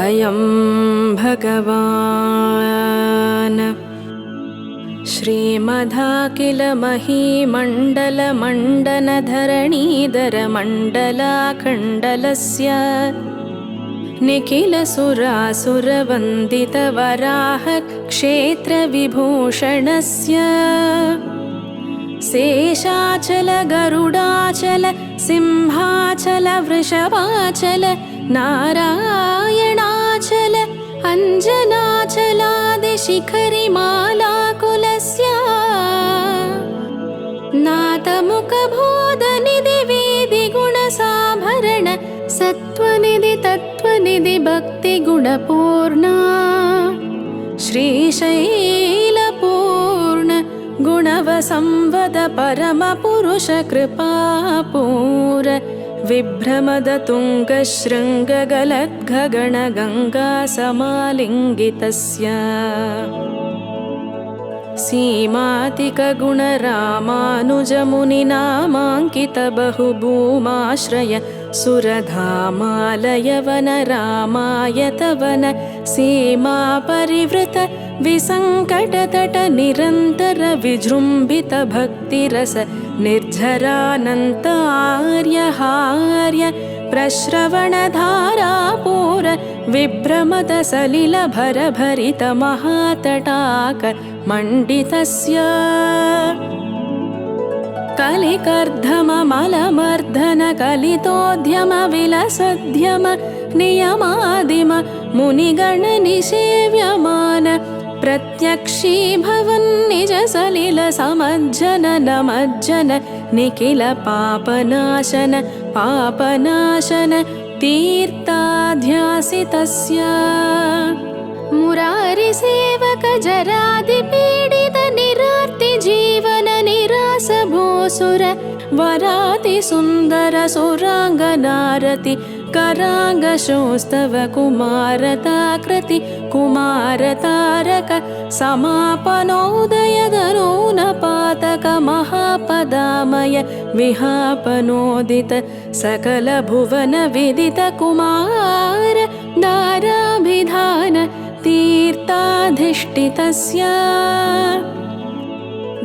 अयं भगवान् श्रीमधाखिलमहीमण्डलमण्डनधरणीधरमण्डलाखण्डलस्य निखिलसुरासुरवन्दितवराहक्षेत्रविभूषणस्य शेषाचल गरुडाचल सिंहाचल वृषभाचल नारायणाचल अञ्जनाचलादिशिखरिमालाकुलस्य नाथमुखबोधनिधि वेदिगुणसाभरण सत्त्वनिधि तत्त्वनिधि भक्तिगुणपूर्णा श्रीशैलपूर्ण गुणवसंवद परमपुरुष कृपापूर विभ्रमदतुङ्गशृङ्गगलद्गगणगङ्गासमालिङ्गितस्य सीमातिकगुणरामानुजमुनिनामाङ्कितबहुभूमाश्रय सुरधामालयवन सीमापरिवृत विसङ्कटतट निरन्तर विजृम्भित भक्तिरस निर्झरानन्तार्यहार्य प्रश्रवणधारापूर विभ्रमत सलिलभरभरित महातटाक मण्डितस्य कलिकर्धममलमर्दन कलितोद्यम विलसद्यम नियमादिम मुनिगणनिसेव्यमान प्रत्यक्षीभवन् निज सलिल समज्जन नमज्जन निखिल पापनाशन पापनाशन तीर्थाध्यासितस्य मुरारिसेवक जरादिपीडित निरार्ति जीवन निरास भूसुर वराति सुन्दर सुराङ्गनारति कराङ्गशोस्तव कुमारताकृति कुमारतारक समापनोदयदनूनपातक महापदामय विहापनोदित सकल भुवन विदित कुमार दाराभिधान तीर्थाधिष्ठितस्य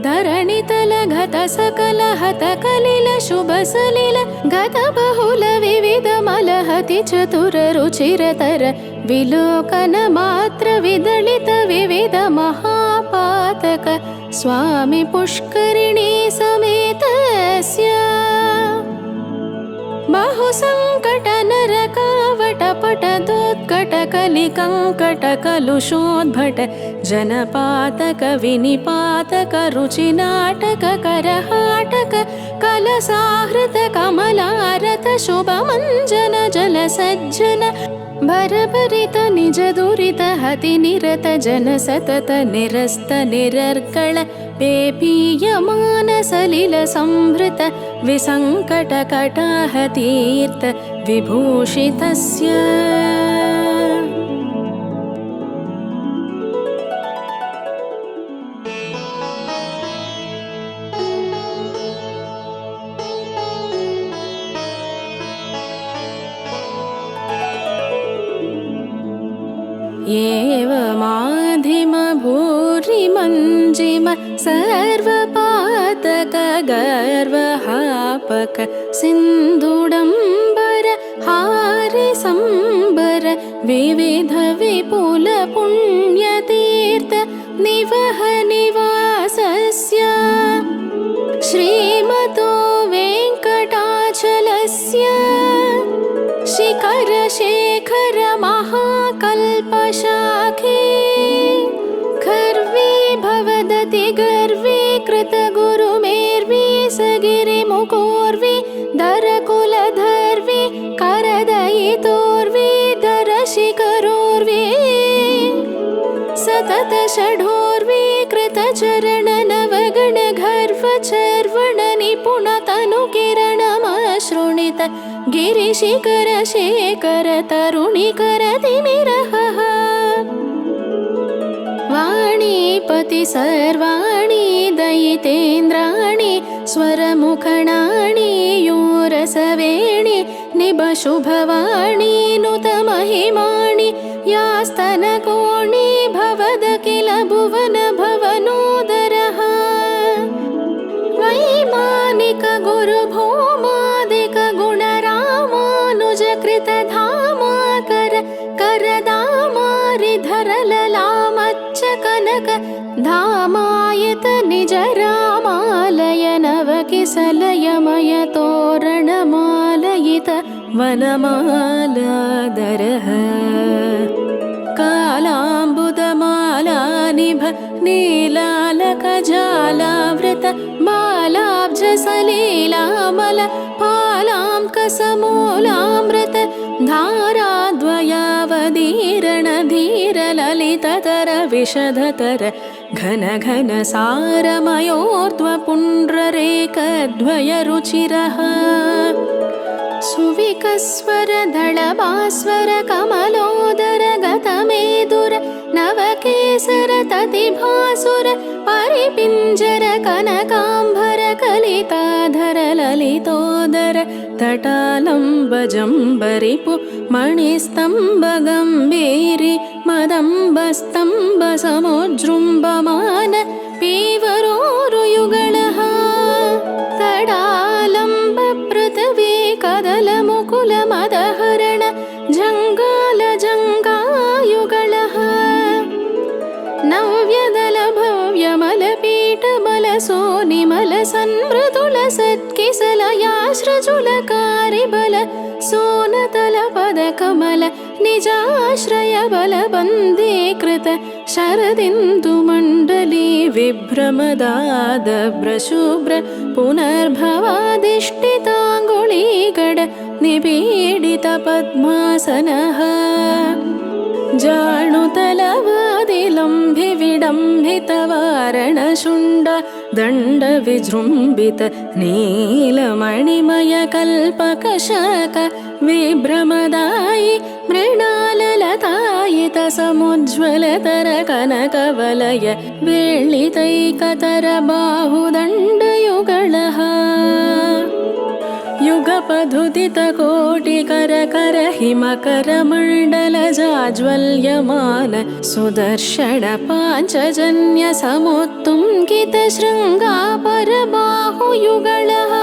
धरणितल घत सकल हत कलिल शुभ सलिल गत बहुल विविध मलहति चतुर रुचिरतर विलोकन मात्र विदलित विविध महापातक स्वामी पुष्करिणी समेतस्य बहुसङ्कट नरकावट पट दोत्कट कलिकङ्कट कलुषोद्भट जनपातक विनिपातक रुचिनाटक करहाटक कलसाहृत कमलारत शुभमञ्जन जलसज्जन भरभरित निज दुरित हति निरत जन सतत निरस्त निरर्कळ पेपीयमान सलिल संभृत विसङ्कट कटाह तीर्थ विभूषितस्य एवमाधिम भूरिमञ्जिम सर्वपातक गर्वहापक सिन्धुडम्बर हारिसंबर विविध विपुल पुण्यतीर्थ निवह निवासस्य श्रीमतो वेङ्कटाचलस्य शिखर शेखर महाकल्पशाखे गर्वे भवदति गर्वे कृत गुरुमेर्वे सगिरि मुकोर्वे धरकुलधर्वे करदयितोर्वे धरशिखरोर्वे सतत षडोर्वे कृत चरण नवगण गर्भ चर्वण निपुण तनु किरणमश्रुणित गिरिशिखर शेखर तरुणिकर तिमिरः ರೇವತಿ ಸರ್ವಾಣಿ ದಯಿತೇಂದ್ರಾಣಿ ಸ್ವರಮುಖಣಾಣಿ ಯೋರಸವೇಣಿ ನಿಭ ಶುಭವಾಣಿ ನುತ ಮಹಿಮಾಣಿ ಯಾಸ್ತನಕೋಣಿ ಭವದ ಕಿಲ ಭುವನ ಭವನೋದರಃ ವೈಮಾನಿಕ ಗುರು ಭೌಮಾದಿಕ ಗುಣ ರಾಮಾನುಜ ಕೃತ ಧಾಮಾಕರ करदामारिधर ललामच्च कनक धामायत निज रामालय नवकिसलयमय तोरणमालयित वनमालादरः कालाम्बुदमालानिभ नीलालकजालावृत मालाब्जसलीलामल पालां कसमूलामृत धाराद्वयावदीरण धीरललिततर विशदतर घन घन सारमयोर्ध्वपुण्ड्ररेकद्वयरुचिरः सुविकस्वर दळभास्वर कमलोदर गतमेदुर नवकेसर ततिभासुर परिपिञ्जर कनकाम्बर कलिताधर ललितोदर तटालम्बजम्बरिपु मणिस्तम्भ गम्भीरि मदम्बस्तम्भ समुजृम्भमान पीवरोरुयुगलः तडालम्ब पृथिवी कदल मुकुल मदहरण जङ्गाल जङ्गायुगलः नव्यदल भव्यमल पीठमल सोनिमल सन्मृदुल सत्किसलयाश्रजुलकारिबल सोनतल पदकमल निजाश्रय बल बन्दीकृत शरदिन्दु मण्डली विभ्रमदादभ्रशुभ्र पुनर्भवाधिष्ठिताङ्गुलीगड निपीडित पद्मासनः जाणुतलवादिलम्भि विडम्भितवारणशुण्ड दण्ड विजृम्भित नीलमणिमय कल्पकशक विभ्रमदायि मृणाललतायित समुज्ज्वलतर कनकवलय वेळ्ळितैकतर बाहुदण्डयुगलः युगपधुदित कोटिकर कर हिमकर मण्डल जाज्वल्यमान सुदर्शन पाञ्चजन्य समुत्तुङ्गित शृङ्गापर बाहुयुगलः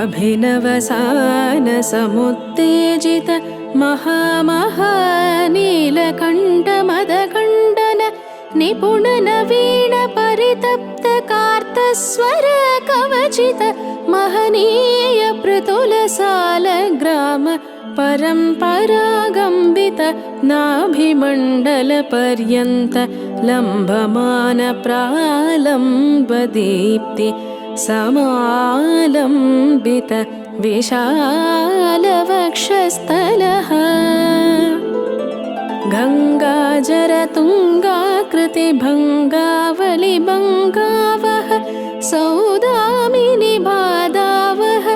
अभिनवसान समुत्तेजित महामहानीलकण्ठ मदकण्डन निपुण नवीन परितप्त कार्तस्वर कवचित महनीय पृतुल सालग्राम परम्परागम्बित नाभिमण्डल पर्यन्त लम्भमान प्रालम्बदीप्ति समालम्बित विशालवक्षस्थलः गङ्गाजरतुङ्गाकृतिभङ्गावलिभङ्गावः सौदामिनि बाधावः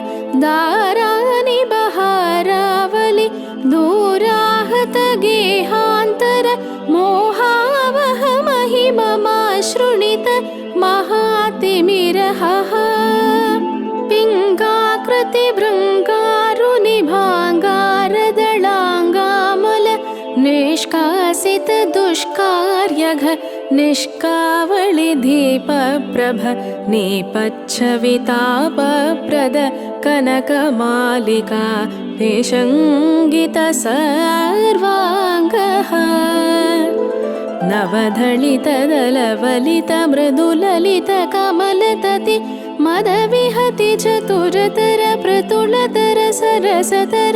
दारानि बहारावलि दूराहत गेहान्तर मोहावह महिममाश्रुणित महातिमिरः पिङ्गाकृति भृङ्गारुनिभाङ्गारदलाङ्गामल निष्कासित दुष्कार्यघ निष्कावलिदीपप्रभ निपच्छवितापप्रद कनकमालिका पेशङ्गित सर्वाङ्गः नवधलितदलवलित मृदुललित कमलतति मदविहति चतुरतर प्रतुलतर सरसतर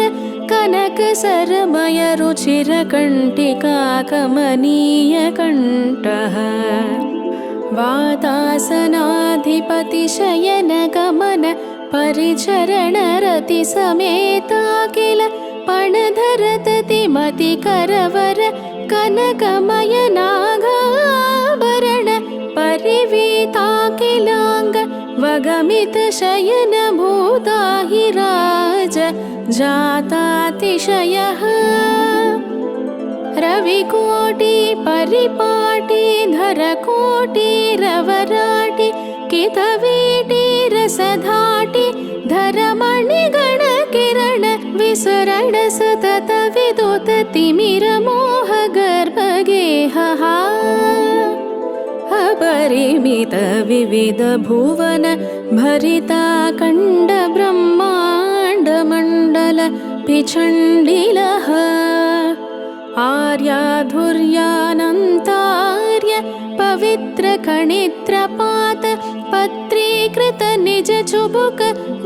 कनक सरमय रुचिर कंटिका कमनीय कंठः वातासनाधिपति शयन गमन परिचरण रति समेता किल पणधरतति मति करवर कनकमय नागाभरण परिवीता किलांग वगमित शयन भूता हि राज जातातिशयः रविकोटि परिपाटि धरकोटि रवराटि कितवीटि रसधाटि धरमणिगण किरण विसरण सतत विदुत तिमिर मोह गर्भगेहः अपरिमित विविध भुवन भरिता कंड ब्रह्मांड मंडल पिचंडिलः आर्याधुर्यानन्तार्य पवित्र खनित्रपात पत्रीकृत निज चुबुक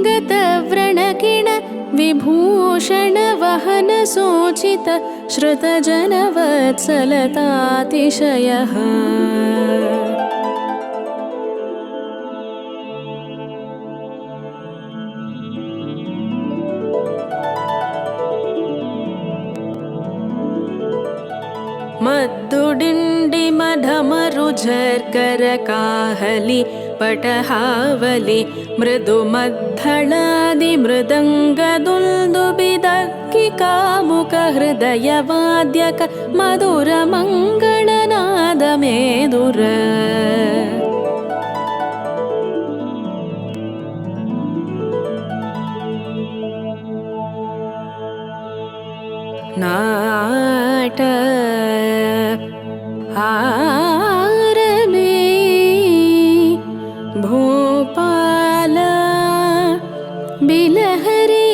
गत व्रणकिण विभूषण वहन सोचित श्रुत जन वत्सलतातिशयः मद्दुडिण्डि मधमरुझर्कर काहलि पटहावलि मृदुमद्धळादि मृदङ्गदुल्दुबिदक्कि कामुक हृदयवाद्यक मधुर मङ्गलनाद मेदुर नाट आरमे भोपाल बिलहरी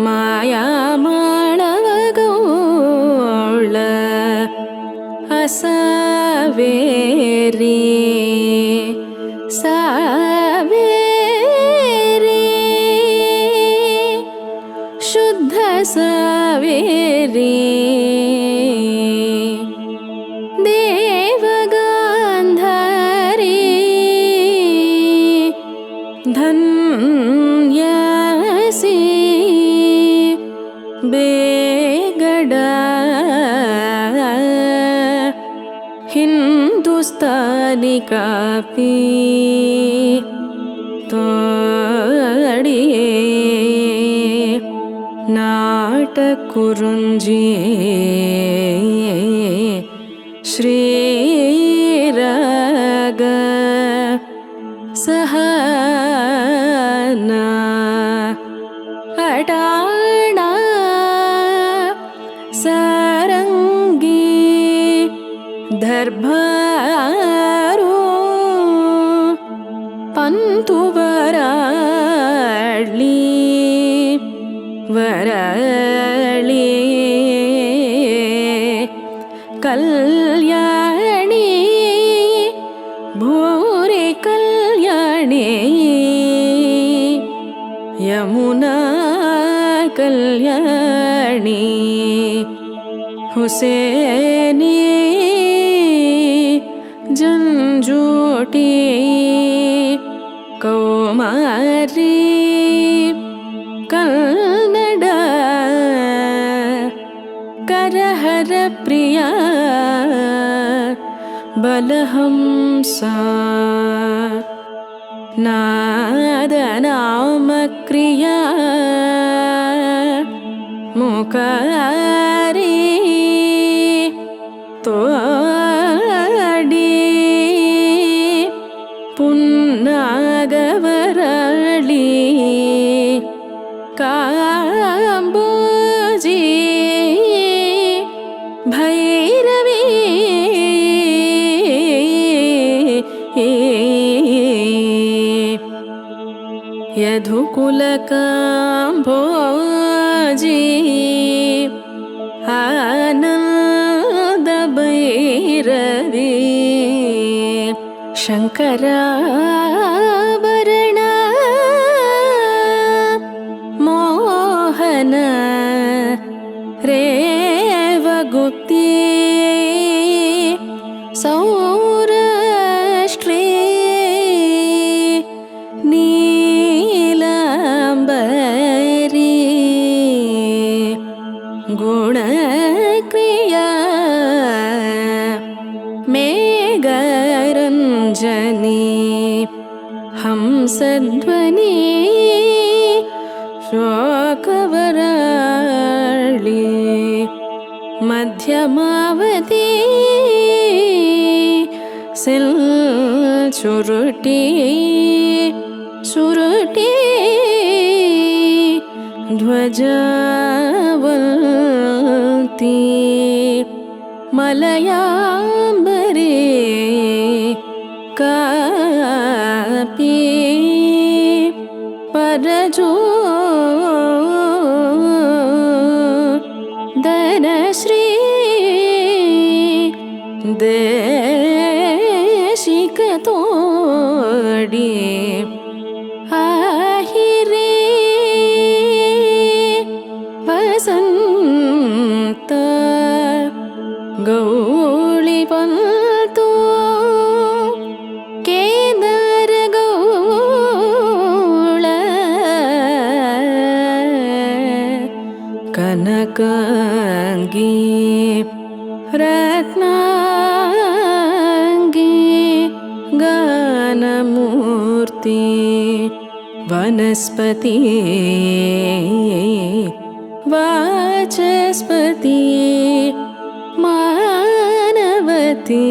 माया माळवगौळ असावेरी सावेरी शुद्ध सावेरी देवगांधारी धन्यसी बेगड़ा हिंदुस्तानी कापी तोड़िए नाटकुरुंजी श्रीराग सहना अटाणा सारंगी दरबारो पंतुवराळी वराळी कल्याणी भूरे कल्याणी यमुना कल्याणी हुसैनी जंजूटी कौमारी कन्नड करहर प्रिया बलहंसा नादनाम क्रिया मुकारी तोड़ी पुन्नागवरळी कांबोजी भैरवी यदुकुलकांबोजी आनंद भैरवी शंकराभरण मोक्षदायिनी गुप्ते सौराष्ट्रे नीलाम्बरी गुणक्रिया मेघरञ्जनी हंसध्वनि शोकवराळि मध्यमावती सिल्चुरुटी सुरुटी ध्वजावती मलयांबरी कापी परजो धनश्री देशिकतोडी आहिरे वसंत गौळी पंतो केदार गौळ कनकांगी रत्नांगी गानमूर्ति वनस्पति वाचस्पति मानवती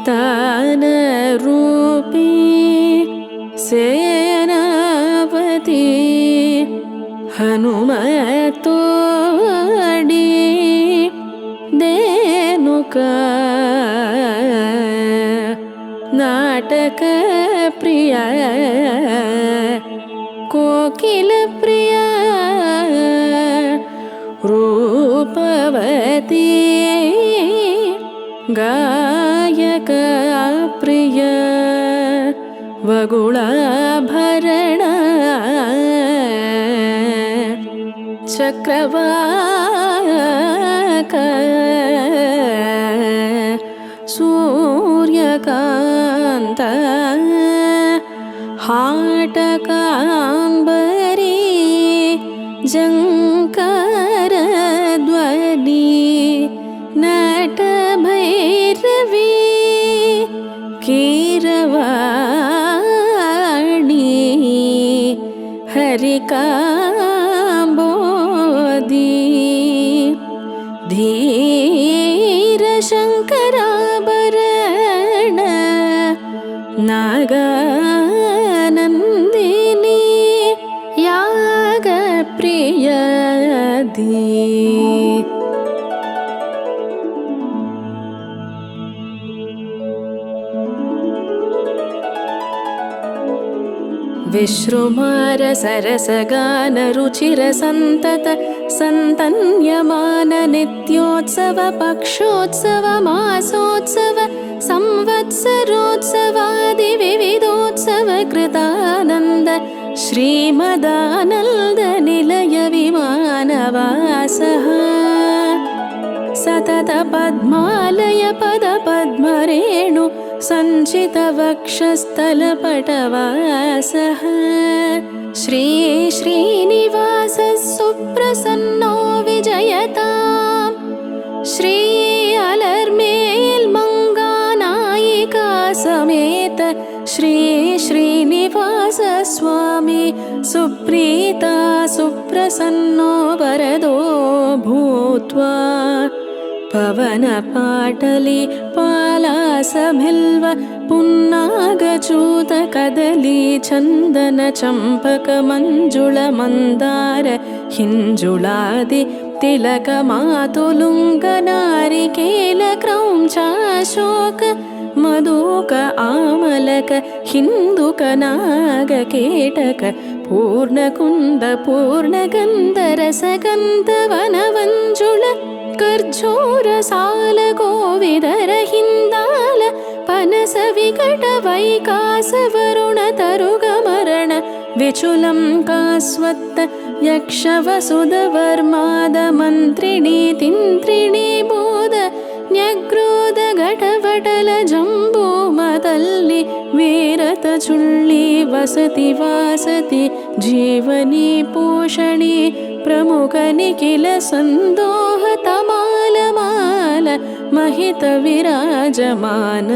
तानरूपी सेनापति हनुमतोडी धेनुका नाटक प्रिय कोकिल प्रिय रूपवती गायक प्रिय वगुळाभरण चक्रवाक सूर्यकांत हाटकांबरी जंकार ध्वनि नटभैरवी कीरवाणी हरिकांबोदी धीर शंकराभरण नागानंदिनी याग प्रियदी विश्रुमार सरसगान रुचिर संतत संतन्यमान नित्योत्सव पक्षोत्सव मासोत्सव संवत्सरोत्सवादि विविधोत्सव कृतानंद श्रीमदानंद निलय विमानवासः सतत पद्मालय पद पद्मरेणु संचित वक्षस्थलपटवासः श्री श्रीनिवास सुप्रसन्नो विजयताम् श्री अलर्मेल मंगानायिका समेत श्री श्रीनिवास स्वामी सुप्रीता सुप्रसन्नो वरदो भूत्वा पवन पाटली पालासभिल्व पुन्नागचूत कदली चंदन चंपक मंजुळ मंदार हिंजुळादि तिलक मातुलुंग नारिकेल क्रौंचाशोक मधुक आमलक हिंदुक नागकेटक पूर्णकुंद पूर्णगंध रसगंध वनवंजुळ कर्जूर साल गोविदर हिंदाल पनस विकट वैकास वरुण तरुग मरण केचुलं कास्वत्त यक्षवसुधवर्मादमन्त्रिणी तिन्त्रिणी बोध न्यग्रोध घटवटल जम्बूमदल्लि वीरत चुल्ली वसति वासति जीवनी पोषणी प्रमुख निखिल संदोह तमालमाल महित विराजमान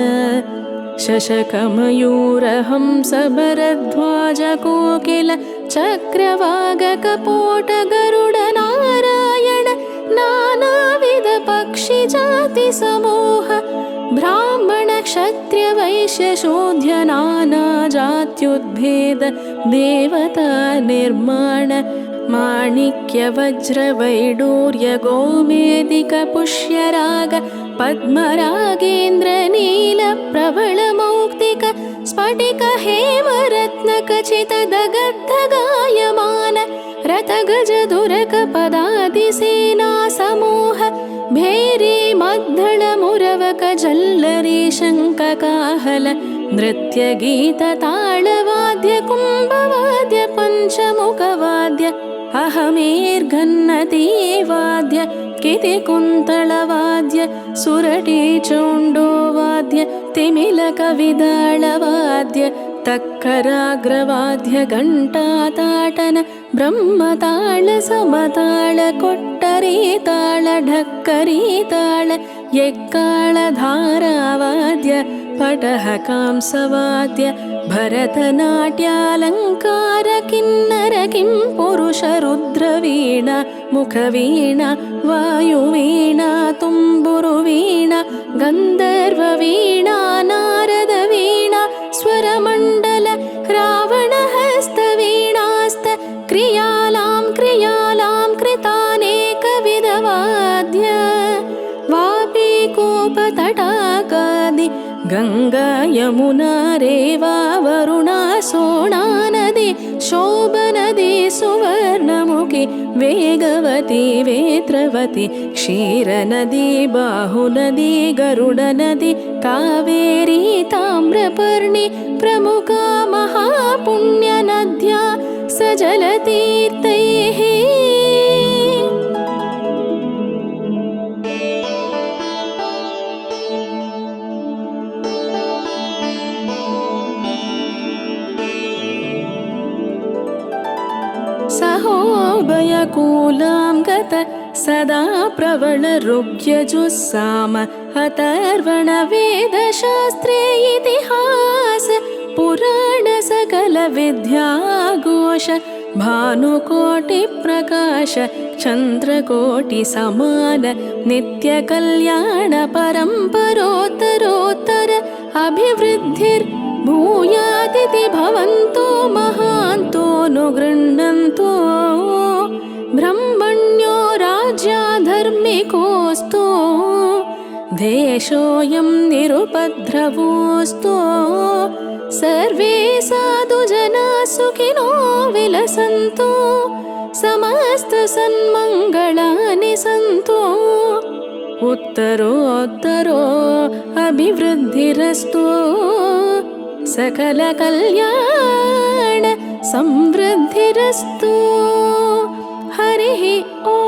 शशकमयूरहंस भरद्वाज कोकिल चक्रवागकपोट गरुड नारायण नानाविध पक्षि जाति समूह ब्राह्मण क्षत्रिय वैश्य शूद्र नाना जात्युद्भेद देवता निर्माण माणिक्य वज्र वैडूर्य गोमेदिक पुष्यराग पद्मरागेन्द्र नील प्रबल मौक्तिक स्फटिक हेम रत्न खचित दगद्ध गायमान रथ गज दुरक पदादि सेना समूह भेरी मद्दळ मुरवक जल्लरी शंख काहल नृत्य गीत ताळवाद्य कुंभवाद्य पंचमुखवाद्य अहमेर्घन्नती वाद्य किति कुन्तळवाद्य सुरटी चोण्डो वाद्य तिमिलक विदाळवाद्य तक्कराग्रवाद्य घण्टाताटन ब्रह्मताळ समताळ कोट्टरी ताळ ढक्करी ताळ यक्काळ धारावाद्य पटः कांसवाद्य भरतनाट्यालङ्कार किन्नर किं पुरुष रुद्रवीणा मुखवीणा वायुवीणा तुम्बुरुवीणा गन्धर्ववीणा नारदवीणा स्वरमण्डल रावणहस्तवीणास्त क्रियालां कृतानेकविधवाद्य वापीकूपतटाकादि गंगा यमुना रेवा वरुणा सोणा नदी शोभनदी सुवर्णमुखी वेगवती वेत्रवती क्षीरनदी बाहुनदी गरुडनदी कावेरी ताम्रपर्णी प्रमुखा महापुण्यनद्या सजलतीर्थैः सहोभयकूलां गत सदा प्रवल ऋग्यजुस्साम अथर्वण वेदशास्त्रे इतिहास पुराण सकल विद्याघोष भानुकोटि प्रकाश चन्द्रकोटि समान नित्य कल्याण परम्परोत्तरोत्तर अभिवृद्धिर्भूयादिति भवन्तो महान्तो नु गृह्णन्तो ब्रह्मण्यो राज्याधर्मिकोऽस्तु देशोऽयं निरुपद्रवोऽस्तु सर्वे साधुजना सुखिनो विलसन्तु समस्त सन्मङ्गलानि सन्तु उत्तरोत्तरो अभिवृद्धिरस्तु सकल कल्याण समृद्धिरस्तु हरिः ॐ।